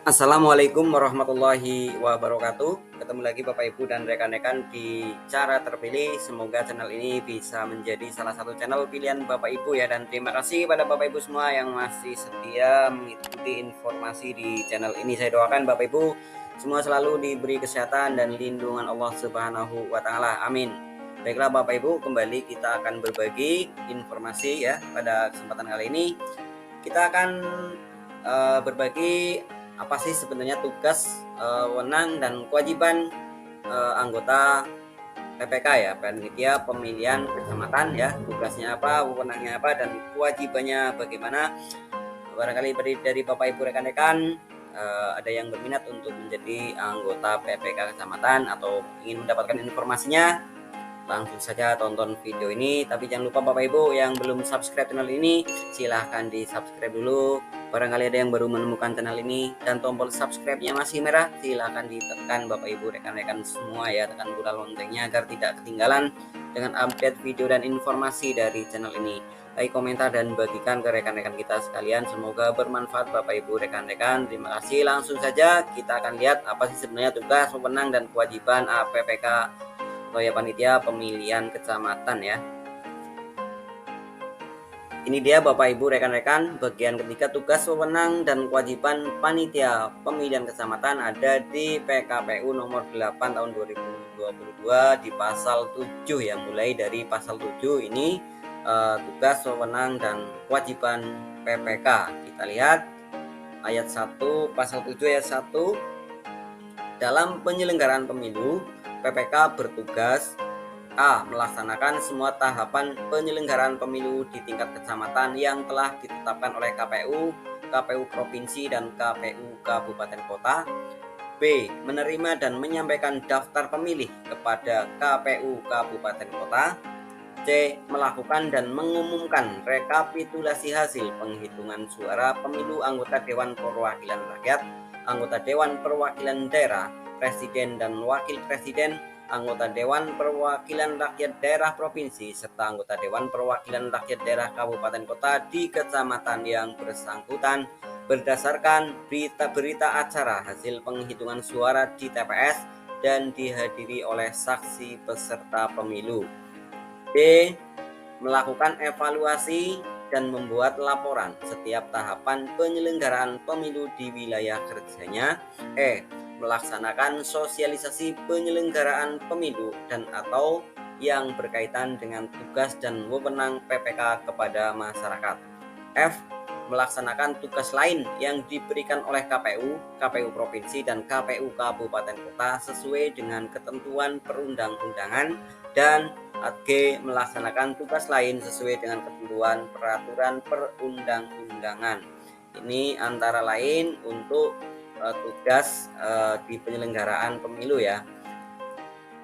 Assalamualaikum warahmatullahi wabarakatuh. Ketemu lagi Bapak Ibu dan rekan-rekan di Cara Terpilih. Semoga channel ini bisa menjadi salah satu channel pilihan Bapak Ibu ya. Dan terima kasih pada Bapak Ibu semua yang masih setia mengikuti informasi di channel ini. Saya doakan Bapak Ibu semua selalu diberi kesehatan dan lindungan Allah Subhanahu wa taala. Amin. Baiklah Bapak Ibu, kembali kita akan berbagi informasi ya. Pada kesempatan kali ini kita akan berbagi apa sih sebenarnya tugas, wewenang dan kewajiban anggota PPK ya, panitia pemilihan kecamatan ya. Tugasnya apa, wewenangnya apa, dan kewajibannya bagaimana. Barangkali dari Bapak Ibu rekan-rekan ada yang berminat untuk menjadi anggota PPK kecamatan atau ingin mendapatkan informasinya, langsung saja tonton video ini. Tapi jangan lupa Bapak Ibu yang belum subscribe channel ini, silahkan di subscribe dulu. Barangkali ada yang baru menemukan channel ini dan tombol subscribe-nya masih merah, silahkan ditekan Bapak Ibu rekan-rekan semua ya, tekan tombol loncengnya agar tidak ketinggalan dengan update video dan informasi dari channel ini. Like, komentar, dan bagikan ke rekan-rekan kita sekalian. Semoga bermanfaat Bapak Ibu rekan-rekan. Terima kasih. Langsung saja kita akan lihat apa sih sebenarnya tugas, wewenang, dan kewajiban APPK atau ya panitia pemilihan kecamatan ya. Ini dia Bapak Ibu rekan-rekan bagian ketiga, tugas, wewenang, dan kewajiban panitia pemilihan kecamatan ada di PKPU nomor 8 tahun 2022 di pasal 7 ya. Mulai dari pasal 7 ini tugas, wewenang, dan kewajiban PPK. Kita lihat ayat 1 pasal 7 ayat 1. Dalam penyelenggaraan pemilu, PPK bertugas A. Melaksanakan semua tahapan penyelenggaraan pemilu di tingkat kecamatan yang telah ditetapkan oleh KPU, KPU Provinsi, dan KPU Kabupaten Kota. B. Menerima dan menyampaikan daftar pemilih kepada KPU Kabupaten Kota. C. Melakukan dan mengumumkan rekapitulasi hasil penghitungan suara pemilu anggota Dewan Perwakilan Rakyat, anggota Dewan Perwakilan Daerah, Presiden dan Wakil Presiden, anggota Dewan Perwakilan Rakyat Daerah Provinsi, serta anggota Dewan Perwakilan Rakyat Daerah Kabupaten Kota di kecamatan yang bersangkutan berdasarkan berita acara hasil penghitungan suara di TPS dan dihadiri oleh saksi peserta pemilu. D. Melakukan evaluasi dan membuat laporan setiap tahapan penyelenggaraan pemilu di wilayah kerjanya. E. Melaksanakan sosialisasi penyelenggaraan pemilu dan atau yang berkaitan dengan tugas dan wewenang PPK kepada masyarakat. F. Melaksanakan tugas lain yang diberikan oleh KPU, KPU Provinsi, dan KPU Kabupaten Kota sesuai dengan ketentuan perundang-undangan. Dan G. Melaksanakan tugas lain sesuai dengan ketentuan peraturan perundang-undangan. Ini antara lain untuk tugas di penyelenggaraan pemilu ya.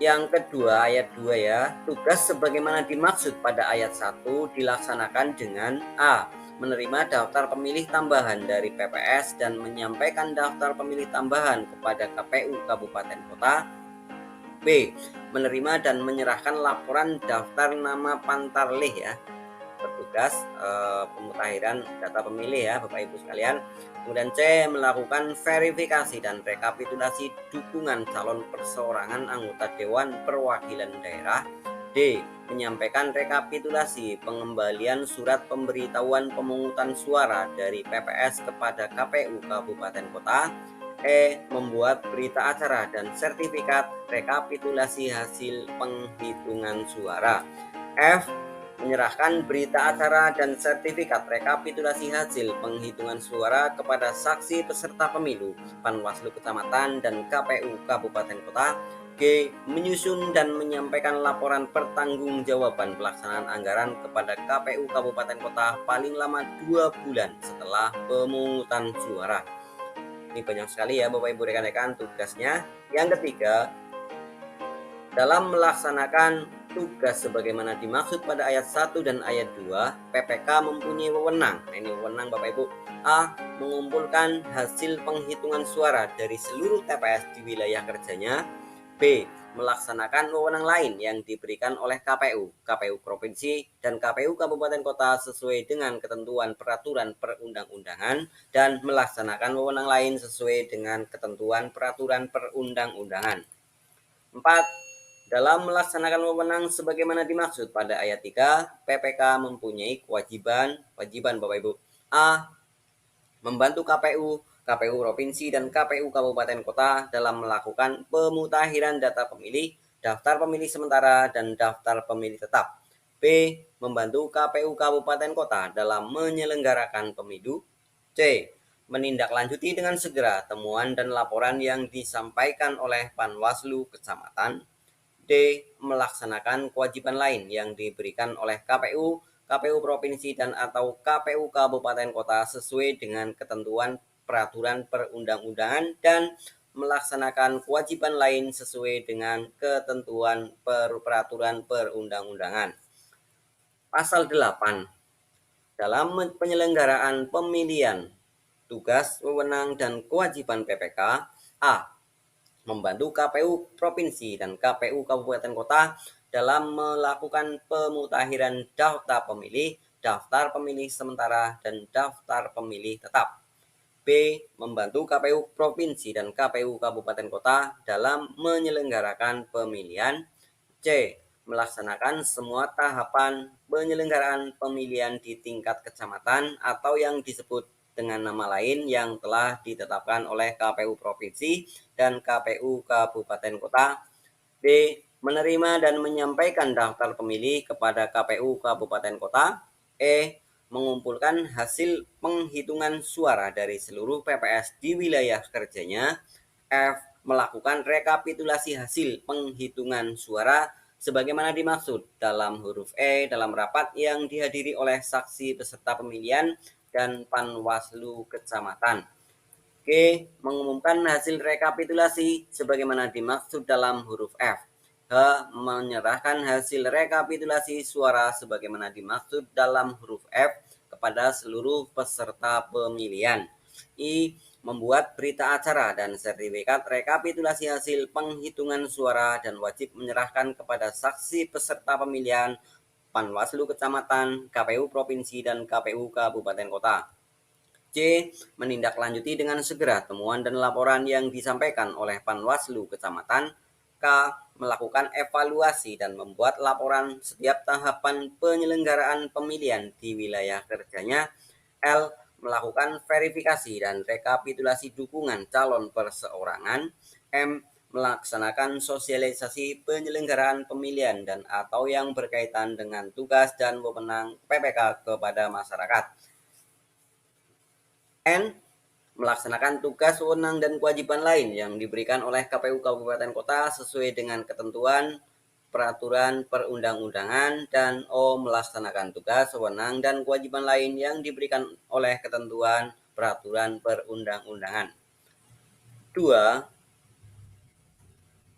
Yang kedua, ayat 2 ya. Tugas sebagaimana dimaksud pada ayat 1 dilaksanakan dengan A. Menerima daftar pemilih tambahan dari PPS dan menyampaikan daftar pemilih tambahan kepada KPU Kabupaten Kota. B. Menerima dan menyerahkan laporan daftar nama pantarlih ya, bertugas pemutahiran data pemilih ya Bapak Ibu sekalian. Kemudian C. Melakukan verifikasi dan rekapitulasi dukungan calon perseorangan anggota Dewan Perwakilan Daerah. D. Menyampaikan rekapitulasi pengembalian surat pemberitahuan pemungutan suara dari PPS kepada KPU Kabupaten Kota. E. Membuat berita acara dan sertifikat rekapitulasi hasil penghitungan suara. F. Menyerahkan berita acara dan sertifikat rekapitulasi hasil penghitungan suara kepada saksi peserta pemilu, Panwaslu Kecamatan, dan KPU Kabupaten Kota. G. Menyusun dan menyampaikan laporan pertanggungjawaban pelaksanaan anggaran kepada KPU Kabupaten Kota paling lama 2 bulan setelah pemungutan suara. Ini banyak sekali ya Bapak Ibu rekan-rekan tugasnya. Yang ketiga, dalam melaksanakan tugas sebagaimana dimaksud pada ayat 1 dan ayat 2, PPK mempunyai wewenang. Nah, ini wewenang Bapak Ibu. A. Mengumpulkan hasil penghitungan suara dari seluruh TPS di wilayah kerjanya. B. Melaksanakan wewenang lain yang diberikan oleh KPU, KPU Provinsi, dan KPU Kabupaten Kota sesuai dengan ketentuan peraturan perundang-undangan dan melaksanakan wewenang lain sesuai dengan ketentuan peraturan perundang-undangan. 4. Dalam melaksanakan wewenang sebagaimana dimaksud pada ayat 3, PPK mempunyai kewajiban Bapak Ibu. A. Membantu KPU Provinsi dan KPU Kabupaten Kota dalam melakukan pemutahiran data pemilih, daftar pemilih sementara, dan daftar pemilih tetap. B. Membantu KPU Kabupaten Kota dalam menyelenggarakan pemilu. C. Menindaklanjuti dengan segera temuan dan laporan yang disampaikan oleh Panwaslu Kecamatan. D. Melaksanakan kewajiban lain yang diberikan oleh KPU Provinsi dan atau KPU Kabupaten Kota sesuai dengan ketentuan peraturan perundang-undangan dan melaksanakan kewajiban lain sesuai dengan ketentuan peraturan perundang-undangan. Pasal 8. Dalam penyelenggaraan pemilihan, tugas, wewenang, dan kewajiban PPK. A. Membantu KPU Provinsi dan KPU Kabupaten Kota dalam melakukan pemutahiran daftar pemilih, daftar pemilih sementara, dan daftar pemilih tetap. B. Membantu KPU Provinsi dan KPU Kabupaten Kota dalam menyelenggarakan pemilihan. C. Melaksanakan semua tahapan penyelenggaraan pemilihan di tingkat kecamatan atau yang disebut dengan nama lain yang telah ditetapkan oleh KPU Provinsi dan KPU Kabupaten Kota. B. Menerima dan menyampaikan daftar pemilih kepada KPU Kabupaten Kota. E. Mengumpulkan hasil penghitungan suara dari seluruh PPS di wilayah kerjanya. F. Melakukan rekapitulasi hasil penghitungan suara sebagaimana dimaksud dalam huruf E dalam rapat yang dihadiri oleh saksi peserta pemilihan dan Panwaslu Kecamatan. G. Mengumumkan hasil rekapitulasi sebagaimana dimaksud dalam huruf F. H. Menyerahkan hasil rekapitulasi suara sebagaimana dimaksud dalam huruf F kepada seluruh peserta pemilihan. I. Membuat berita acara dan sertifikat rekapitulasi hasil penghitungan suara dan wajib menyerahkan kepada saksi peserta pemilihan, Panwaslu Kecamatan, KPU Provinsi, dan KPU Kabupaten Kota. C. Menindaklanjuti dengan segera temuan dan laporan yang disampaikan oleh Panwaslu Kecamatan. K. Melakukan evaluasi dan membuat laporan setiap tahapan penyelenggaraan pemilihan di wilayah kerjanya. L. Melakukan verifikasi dan rekapitulasi dukungan calon perseorangan. M. Melaksanakan sosialisasi penyelenggaraan pemilihan dan atau yang berkaitan dengan tugas dan wewenang PPK kepada masyarakat. N. Melaksanakan tugas, wewenang, dan kewajiban lain yang diberikan oleh KPU Kabupaten Kota sesuai dengan ketentuan peraturan perundang-undangan. Dan O. Melaksanakan tugas, wewenang, dan kewajiban lain yang diberikan oleh ketentuan peraturan perundang-undangan. 2.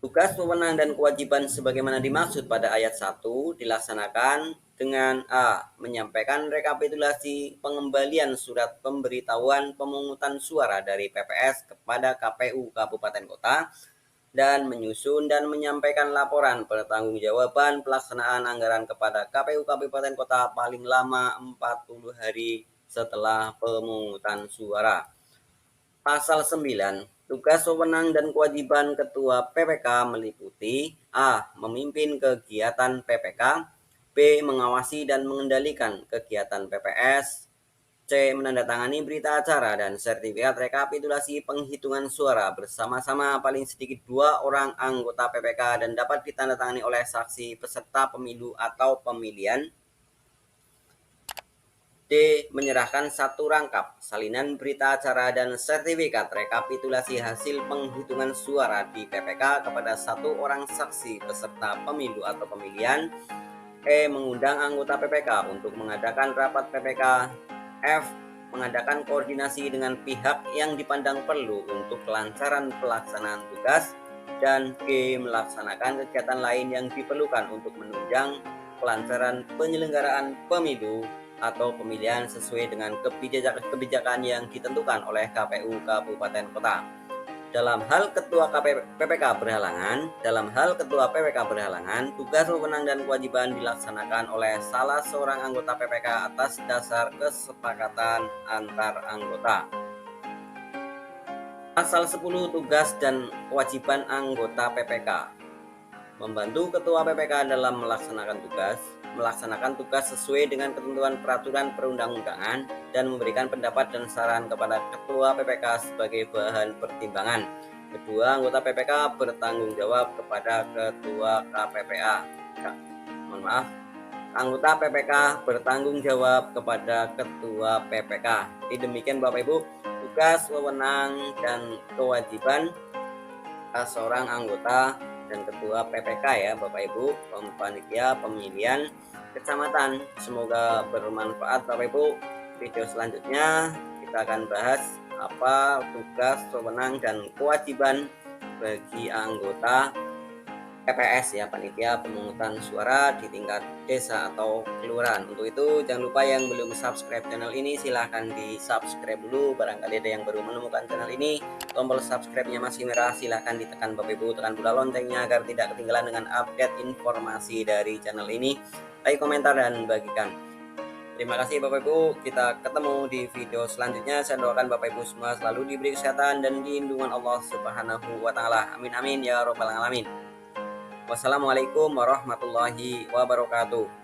Tugas, wewenang, dan kewajiban sebagaimana dimaksud pada ayat 1 dilaksanakan dengan A. Menyampaikan rekapitulasi pengembalian surat pemberitahuan pemungutan suara dari PPS kepada KPU Kabupaten Kota dan menyusun dan menyampaikan laporan pertanggungjawaban pelaksanaan anggaran kepada KPU Kabupaten Kota paling lama 40 hari setelah pemungutan suara. Pasal 9. Tugas, wewenang, dan kewajiban Ketua PPK meliputi A. Memimpin kegiatan PPK. B. Mengawasi dan mengendalikan kegiatan PPS. C. Menandatangani berita acara dan sertifikat rekapitulasi penghitungan suara bersama-sama paling sedikit 2 orang anggota PPK dan dapat ditandatangani oleh saksi peserta pemilu atau pemilihan. D. Menyerahkan 1 rangkap salinan berita acara dan sertifikat rekapitulasi hasil penghitungan suara di PPK kepada 1 orang saksi peserta pemilu atau pemilihan. E. Mengundang anggota PPK untuk mengadakan rapat PPK. F. Mengadakan koordinasi dengan pihak yang dipandang perlu untuk kelancaran pelaksanaan tugas. Dan G. Melaksanakan kegiatan lain yang diperlukan untuk menunjang kelancaran penyelenggaraan pemilu atau pemilihan sesuai dengan kebijakan yang ditentukan oleh KPU Kabupaten Kota. Dalam hal Ketua PPK berhalangan, tugas, wewenang, dan kewajiban dilaksanakan oleh salah seorang anggota PPK atas dasar kesepakatan antar anggota. Pasal 10 Tugas dan kewajiban anggota PPK. Membantu Ketua PPK dalam melaksanakan tugas sesuai dengan ketentuan peraturan perundang-undangan, dan memberikan pendapat dan saran kepada Ketua PPK sebagai bahan pertimbangan. Kedua, anggota PPK bertanggung jawab kepada Ketua KPPA. Anggota PPK bertanggung jawab kepada Ketua PPK. Jadi demikian Bapak Ibu, tugas, wewenang, dan kewajiban seorang anggota dan Ketua PPK ya Bapak Ibu, panitia pemilihan kecamatan. Semoga bermanfaat Bapak Ibu. Video selanjutnya kita akan bahas apa tugas, wewenang, dan kewajiban bagi anggota PPS ya, panitia pemungutan suara di tingkat desa atau kelurahan. Untuk itu jangan lupa yang belum subscribe channel ini silahkan di subscribe dulu. Barangkali ada yang baru menemukan channel ini, tombol subscribe-nya masih merah, silahkan ditekan Bapak Ibu, tekan pula loncengnya agar tidak ketinggalan dengan update informasi dari channel ini. Like, komentar, dan bagikan. Terima kasih Bapak Ibu, kita ketemu di video selanjutnya. Saya doakan Bapak Ibu semua selalu diberi kesehatan dan lindungan Allah Subhanahu wa Ta'ala. Amin amin ya Rabbal alamin. Wassalamualaikum warahmatullahi wabarakatuh.